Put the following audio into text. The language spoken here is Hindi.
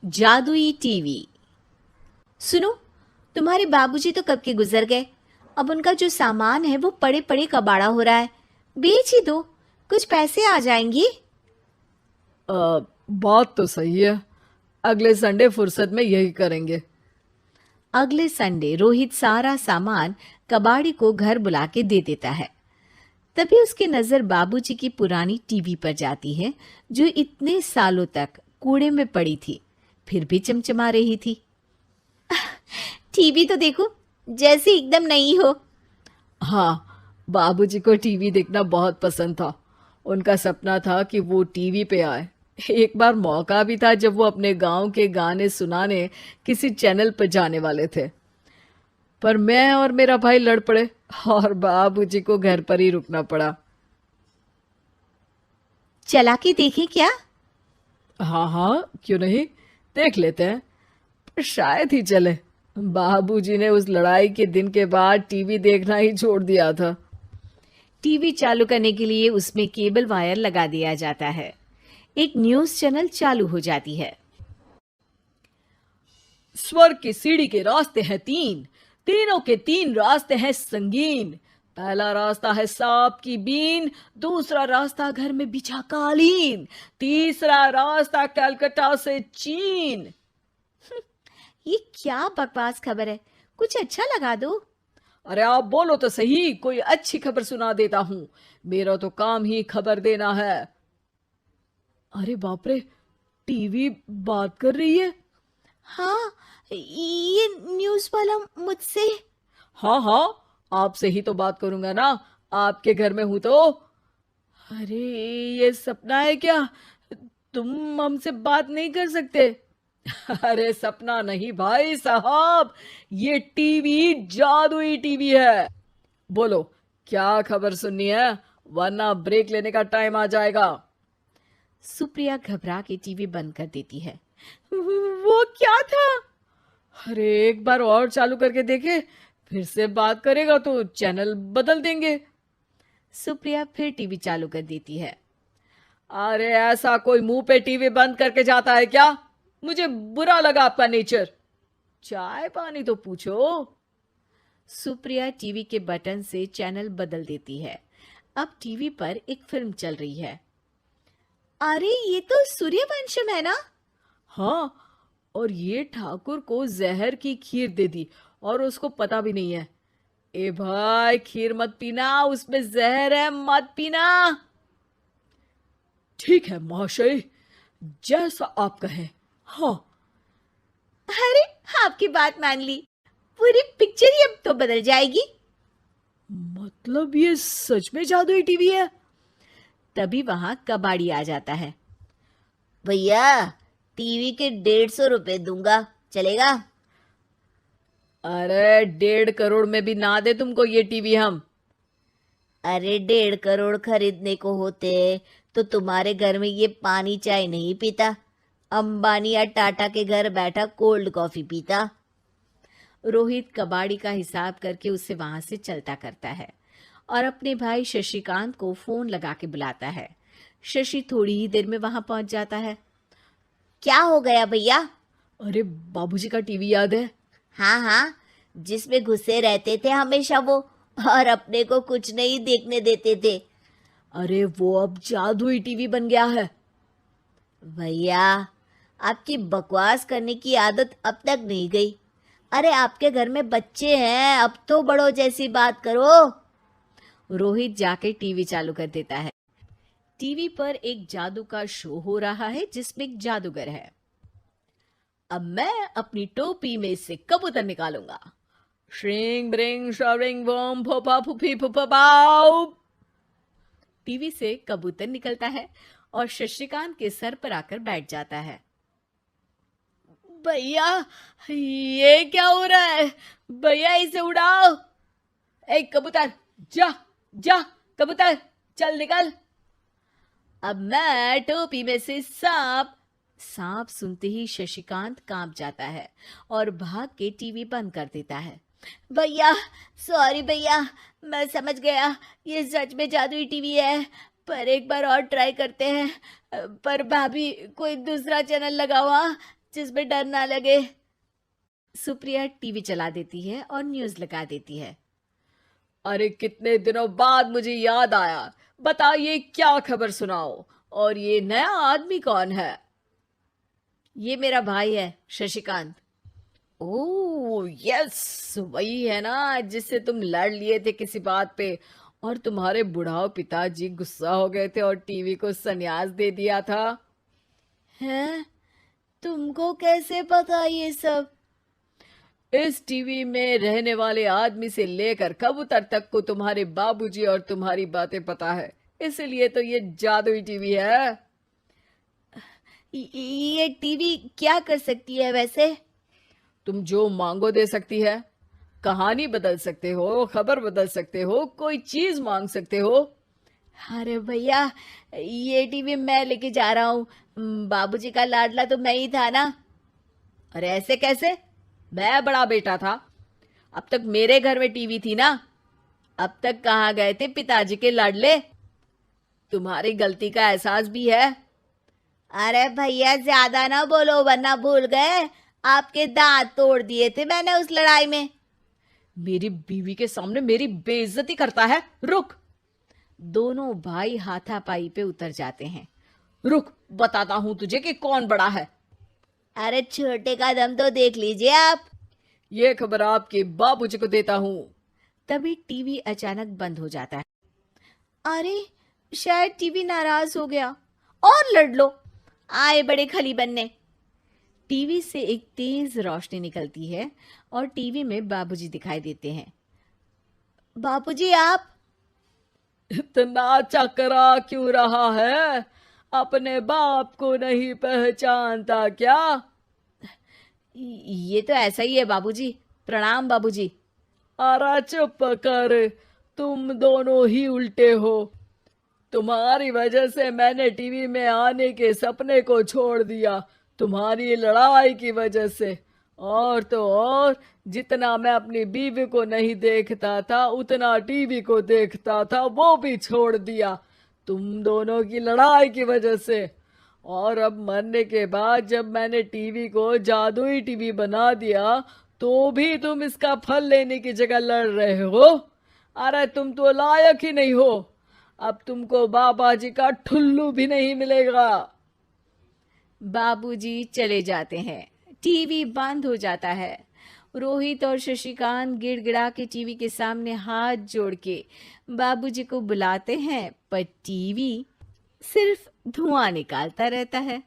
जादुई टीवी। सुनो, तुम्हारे बाबूजी तो कब के गुजर गए। अब उनका जो सामान है वो पड़े पड़े कबाड़ा हो रहा है। बेच ही दो, कुछ पैसे आ जाएंगी। बात तो सही है। अगले संडे फुर्सत में यही करेंगे। अगले संडे रोहित सारा सामान कबाड़ी को घर बुला के दे देता है। तभी उसकी नजर बाबूजी की पुरानी टीवी पर जाती है, जो इतने सालों तक कूड़े में पड़ी थी, फिर भी चमचमा रही थी। टीवी तो देखो, जैसे एकदम नई हो। हाँ, बाबूजी को टीवी देखना बहुत पसंद था। उनका सपना था कि वो टीवी पे आए। एक बार मौका भी था जब वो अपने गांव के गाने सुनाने किसी चैनल पर जाने वाले थे, पर मैं और मेरा भाई लड़ पड़े और बाबूजी को घर पर ही रुकना पड़ा। चला के देखें क्या? हाँ हाँ, क्यों नहीं, देख लेते हैं। पर शायद ही चले। बाबूजी ने उस लड़ाई के दिन के बाद टीवी देखना ही छोड़ दिया था। टीवी चालू करने के लिए उसमें केबल वायर लगा दिया जाता है। एक न्यूज़ चैनल चालू हो जाती है। स्वर्ग की सीढ़ी के रास्ते हैं तीन, तीनों के तीन रास्ते हैं संगीन। पहला रास्ता है सांप की बीन, दूसरा रास्ता घर में बिछा कालीन, तीसरा रास्ता कलकत्ता से चीन। ये क्या बकवास खबर है, कुछ अच्छा लगा दो। अरे आप बोलो तो सही, कोई अच्छी खबर सुना देता हूं। मेरा तो काम ही खबर देना है। अरे बाप रे, टीवी बात कर रही है। हाँ, ये न्यूज़ वाला मुझसे। हाँ हाँ, आपसे ही तो बात करूंगा ना, आपके घर में हूं तो। अरे, ये सपना है क्या? तुम हमसे बात नहीं कर सकते? अरे सपना नहीं भाई साहब, ये टीवी जादुई टीवी है। बोलो, क्या खबर सुननी है, वरना ब्रेक लेने का टाइम आ जाएगा। सुप्रिया घबरा के टीवी बंद कर देती है। वो क्या था? अरे एक बार और चालू करके देखे, फिर से बात करेगा तो चैनल बदल देंगे। सुप्रिया फिर टीवी चालू कर देती है। अरे ऐसा कोई मुंह पे टीवी बंद करके जाता है क्या? मुझे बुरा लगा आपका नेचर। चाय पानी तो पूछो। सुप्रिया टीवी के बटन से चैनल बदल देती है। अब टीवी पर एक फिल्म चल रही है। अरे ये तो सूर्यवंशम है ना? हाँ, और ये ठाकुर को जहर की खीर दे दी और उसको पता भी नहीं है। ए भाई, खीर मत पीना, उसमें जहर है, मत पीना। ठीक है महाशय, जैसा आप कहें। हाँ। अरे, आपकी बात मान ली, पूरी पिक्चर ही अब तो बदल जाएगी। मतलब ये सच में जादुई टीवी है? तभी वहां कबाड़ी आ जाता है। भैया, टीवी के 150 रुपए दूंगा, चलेगा? अरे 1.5 करोड़ में भी ना दे तुमको ये टीवी हम। अरे 1.5 करोड़ खरीदने को होते तो तुम्हारे घर में ये पानी चाय नहीं पीता, अंबानी या टाटा के घर बैठा कोल्ड कॉफी पीता। रोहित कबाड़ी का हिसाब करके उसे वहां से चलता करता है और अपने भाई शशिकांत को फोन लगा के बुलाता है। शशि थोड़ी ही देर में वहां पहुंच जाता है। क्या हो गया भैया? अरे बाबूजी का टीवी याद है? हाँ हाँ, जिसमें घुसे रहते थे हमेशा वो, और अपने को कुछ नहीं देखने देते थे। अरे वो अब जादुई टीवी बन गया है। भैया, आपकी बकवास करने की आदत अब तक नहीं गई। अरे आपके घर में बच्चे हैं, अब तो बड़ों जैसी बात करो। रोहित जाके टीवी चालू कर देता है। टीवी पर एक जादू का शो हो रहा है जिसमें एक जादूगर है। अब मैं अपनी टोपी में से कबूतर निकालूंगा। श्रिंग ब्रिंग शरिंग बम फोपा फुफी फुफा पाउ। टीवी से कबूतर निकलता है और शशिकांत के सर पर आकर बैठ जाता है। भैया, ये क्या हो रहा है? भैया इसे उड़ाओ। ए कबूतर, जा जा, कबूतर चल निकल। अब मैं टोपी में से सांप। सांप सुनते ही शशिकांत कांप जाता है और भाग के टीवी बंद कर देता है। भैया, सॉरी भैया, मैं समझ गया ये सच में जादुई टीवी है, पर एक बार और ट्राई करते हैं। पर भाभी, कोई दूसरा चैनल लगाओ हाँ, जिसमें डर ना लगे। सुप्रिया टीवी चला देती है और न्यूज लगा देती है। अरे कितने दिनों बाद मुझे याद आया, बताइए क्या खबर सुनाओ। और ये नया आदमी कौन है? ये मेरा भाई है शशिकांत। ओह यस, वही है ना जिससे तुम लड़ लिए थे किसी बात पे, और तुम्हारे बुढ़ाओ पिताजी गुस्सा हो गए थे और टीवी को संन्यास दे दिया था। हैं? तुमको कैसे पता ये सब? इस टीवी में रहने वाले आदमी से लेकर कबूतर तक को तुम्हारे बाबूजी और तुम्हारी बातें पता है, इसीलिए तो ये जादुई टीवी है। ये टीवी क्या कर सकती है वैसे? तुम जो मांगो दे सकती है, कहानी बदल सकते हो, खबर बदल सकते हो, कोई चीज मांग सकते हो। अरे भैया, ये टीवी मैं लेके जा रहा हूँ। बाबूजी का लाडला तो मैं ही था ना। अरे ऐसे कैसे? मैं बड़ा बेटा था, अब तक मेरे घर में टीवी थी ना। अब तक कहाँ गए थे पिताजी के लाडले? तुम्हारी गलती का एहसास भी है। अरे भैया, ज्यादा ना बोलो वरना भूल गए आपके दांत तोड़ दिए थे मैंने उस लड़ाई में। मेरी बीवी के सामने मेरी बेइज्जती करता है, रुक। दोनों भाई हाथापाई पे उतर जाते हैं। रुक, बताता हूं तुझे कि कौन बड़ा है। अरे छोटे का दम तो देख लीजिए आप। ये खबर आपके बाबूजी को देता हूं। तभी टीवी अचानक बंद हो जाता है। अरे शायद टीवी नाराज हो गया। और लड़ लो, आए बड़े खली बनने। टीवी से एक तेज रोशनी निकलती है और टीवी में बाबूजी दिखाई देते हैं। बाबूजी आप? इतना चकरा क्यों रहा है? अपने बाप को नहीं पहचानता क्या? ये तो ऐसा ही है बाबूजी। प्रणाम बाबूजी। अरे चुप कर, तुम दोनों ही उल्टे हो। तुम्हारी वजह से मैंने टीवी में आने के सपने को छोड़ दिया, तुम्हारी लड़ाई की वजह से। और तो और, जितना मैं अपनी बीवी को नहीं देखता था उतना टीवी को देखता था, वो भी छोड़ दिया तुम दोनों की लड़ाई की वजह से। और अब मरने के बाद जब मैंने टीवी को जादुई टीवी बना दिया तो भी तुम इसका फल लेने की जगह लड़ रहे हो। अरे तुम तो लायक ही नहीं हो, अब तुमको बाबा जी का ठुल्लू भी नहीं मिलेगा। बाबूजी चले जाते हैं। टीवी बंद हो जाता है। रोहित और शशिकांत गिड़गिड़ा के टीवी के सामने हाथ जोड़ के बाबूजी को बुलाते हैं, पर टीवी सिर्फ धुआं निकालता रहता है।